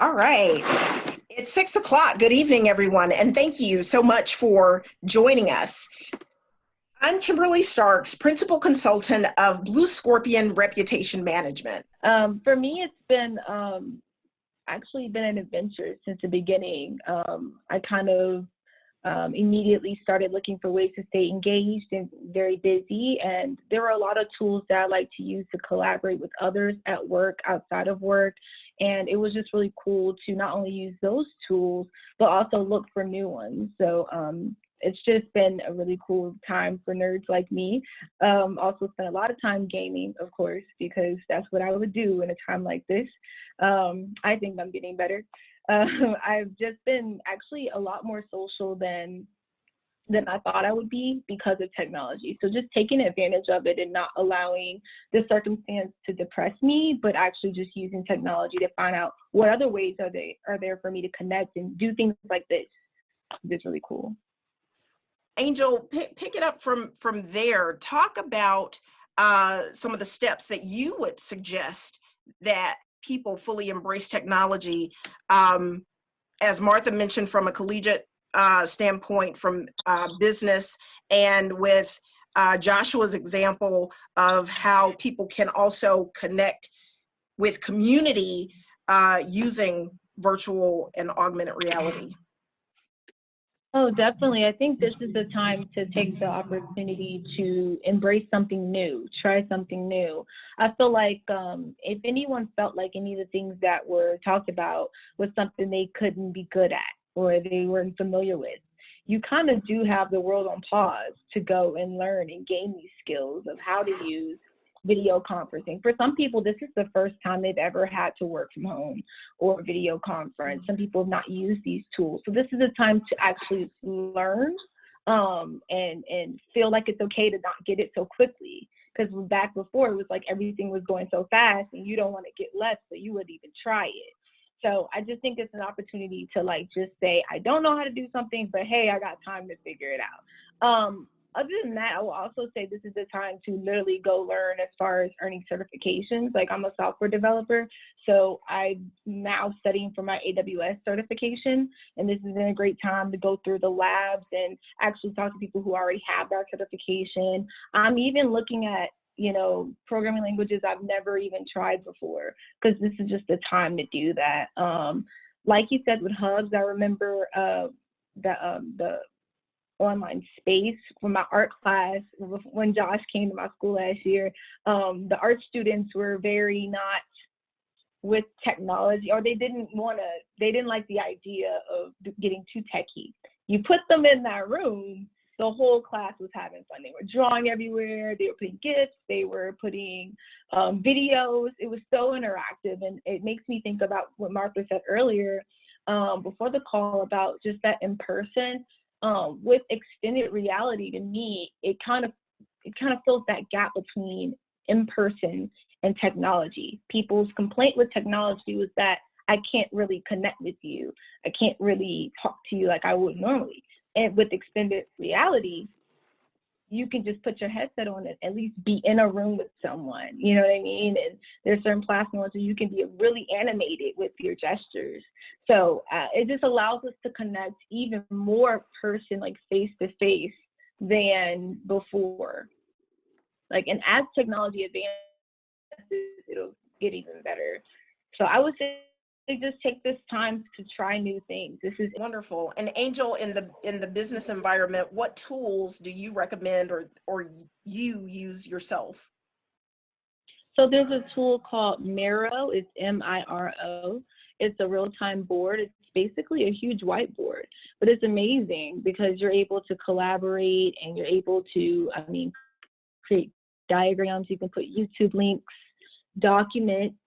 All right. It's 6 o'clock. Good evening, everyone, and thank you so much for joining us. I'm Kimberly Starks, Principal Consultant of Blue Scorpion Reputation Management. For me, it's been actually been an adventure since the beginning. I kind of immediately started looking for ways to stay engaged and very busy. And there are a lot of tools that I like to use to collaborate with others at work, outside of work. And it was just really cool to not only use those tools, but also look for new ones. So it's just been a really cool time for nerds like me. Also spent a lot of time gaming, of course, because that's what I would do in a time like this. I think I'm getting better. I've just been actually a lot more social than I thought I would be because of technology. So just taking advantage of it and not allowing the circumstance to depress me, but actually just using technology to find out what other ways are there for me to connect and do things like this. It's really cool. Angel, pick it up from there. Talk about some of the steps that you would suggest that people fully embrace technology. As Martha mentioned, from a collegiate standpoint, from business, and with Joshua's example of how people can also connect with community using virtual and augmented reality. Oh, definitely. I think this is the time to take the opportunity to embrace something new, try something new. I feel like if anyone felt like any of the things that were talked about was something they couldn't be good at or they weren't familiar with, you kind of do have the world on pause to go and learn and gain these skills of how to use video conferencing. For some people, this is the first time they've ever had to work from home or video conference. Some people have not used these tools. So this is a time to actually learn and feel like it's okay to not get it so quickly. Because back before, it was like everything was going so fast and you don't want to get left, so you wouldn't even try it. So I just think it's an opportunity to like just say, I don't know how to do something, but hey, I got time to figure it out. Other than that, I will also say this is the time to literally go learn as far as earning certifications. Like, I'm a software developer, so I'm now studying for my AWS certification, and this is a great time to go through the labs and actually talk to people who already have that certification. I'm even looking at, programming languages I've never even tried before, because this is just the time to do that. Like you said with Hubs, I remember the online space from my art class when Josh came to my school last year. The art students were very not with technology, or they didn't like the idea of getting too techie. You put them in that room, the whole class was having fun. They were drawing everywhere, they were putting GIFs, they were putting videos. It was so interactive, and it makes me think about what Martha said earlier before the call about just that in person. With extended reality, to me, it kind of fills that gap between in-person and technology. People's complaint with technology was that I can't really connect with you. I can't really talk to you like I would normally. And with extended reality, you can just put your headset on and at least be in a room with someone, you know what I mean? And there's certain platforms where you can be really animated with your gestures. So it just allows us to connect even more person, like face to face, than before. Like, and as technology advances, it'll get even better. So I would say just take this time to try new things. This is wonderful. And Angel, in the business environment, what tools do you recommend or you use yourself? So there's a tool called Miro. It's Miro. It's a real-time board. It's basically a huge whiteboard, but it's amazing because you're able to collaborate and you're able to, create diagrams. You can put YouTube links, documents,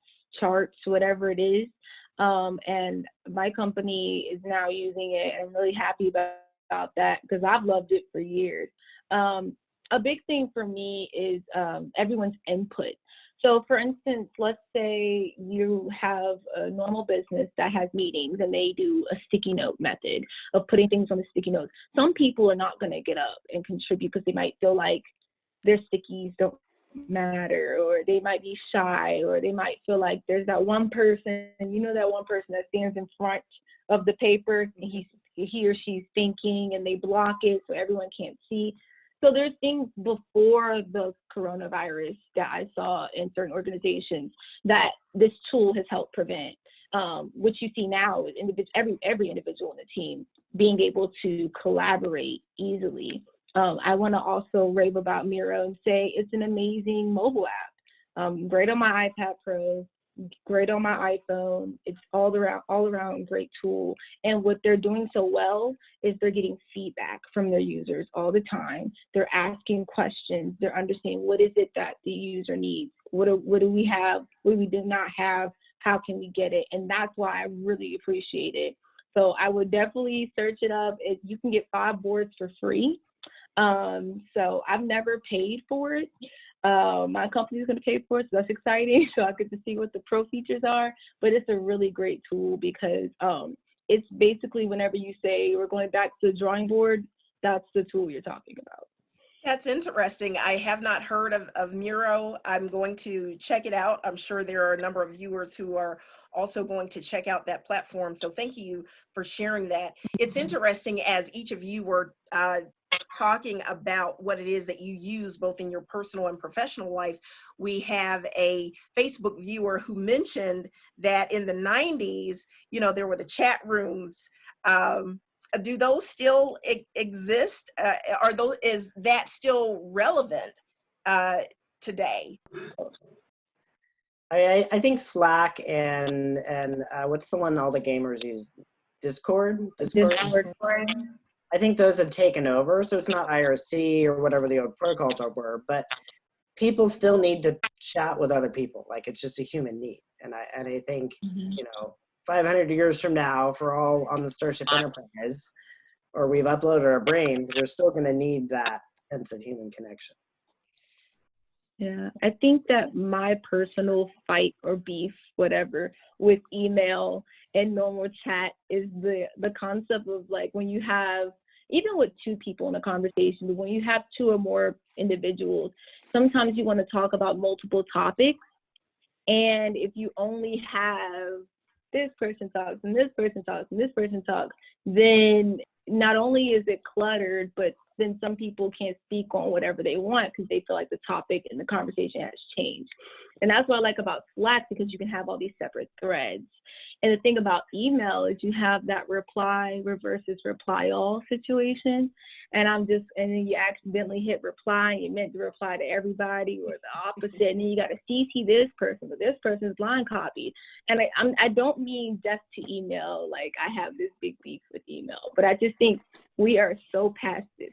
charts, whatever it is. And my company is now using it. I'm really happy about that because I've loved it for years. A big thing for me is everyone's input. So for instance, let's say you have a normal business that has meetings and they do a sticky note method of putting things on the sticky notes. Some people are not going to get up and contribute because they might feel like their stickies don't matter, or they might be shy, or they might feel like there's that one person, that one person that stands in front of the paper and he or she's thinking, and they block it so everyone can't see. So there's things before the coronavirus that I saw in certain organizations that this tool has helped prevent. What you see now is every individual in the team being able to collaborate easily. I want to also rave about Miro and say it's an amazing mobile app. Great on my iPad Pro, great on my iPhone. It's all around great tool. And what they're doing so well is they're getting feedback from their users all the time. They're asking questions. They're understanding what is it that the user needs. What do we have? What we do not have? How can we get it? And that's why I really appreciate it. So I would definitely search it up. You can get 5 boards for free. So I've never paid for it. My company is going to pay for it, so that's exciting. So I get to see what the pro features are, but it's a really great tool because it's basically whenever you say we're going back to the drawing board, that's the tool you're talking about. That's interesting. I have not heard of Miro. I'm going to check it out. I'm sure there are a number of viewers who are also going to check out that platform. So thank you for sharing that. It's interesting as each of you were talking about what it is that you use both in your personal and professional life. We have a Facebook viewer who mentioned that in the 90s, there were the chat rooms. Do those still exist? Is that still relevant today? I think Slack and what's the one all the gamers use? Discord. I think those have taken over, so it's not IRC or whatever the old protocols were, but people still need to chat with other people. Like, it's just a human need, and I think 500 years from now, if we're all on the Starship Enterprise, or we've uploaded our brains, we're still going to need that sense of human connection. Yeah, I think that my personal fight or beef, whatever, with email and normal chat is the concept of, like, when you have, even with 2 people in a conversation, but when you have 2 or more individuals, sometimes you want to talk about multiple topics. And if you only have this person talks and this person talks and this person talks, then not only is it cluttered, but then some people can't speak on whatever they want because they feel like the topic and the conversation has changed. And that's what I like about Slack, because you can have all these separate threads. And the thing about email is you have that reply versus reply all situation. And then you accidentally hit reply and you meant to reply to everybody, or the opposite. And then you got to CC this person, but this person's line copied. And I don't mean just to email, like I have this big beef with email, but I just think we are so past this.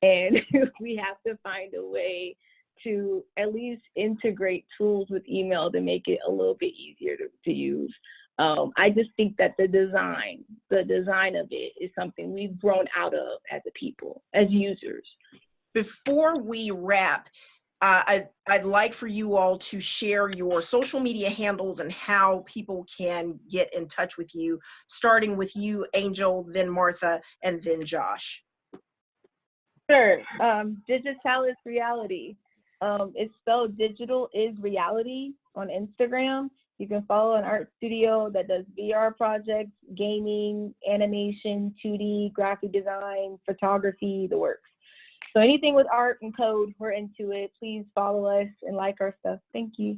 And we have to find a way to at least integrate tools with email to make it a little bit easier to use. I just think that the design of it is something we've grown out of as a people, as users. Before we wrap, I'd like for you all to share your social media handles and how people can get in touch with you, starting with you, Angel, then Martha, and then Josh. Sure. Digitalis Reality. It's spelled digital is reality on Instagram. You can follow an art studio that does VR projects, gaming, animation, 2D, graphic design, photography, the works. So anything with art and code, we're into it. Please follow us and like our stuff. Thank you.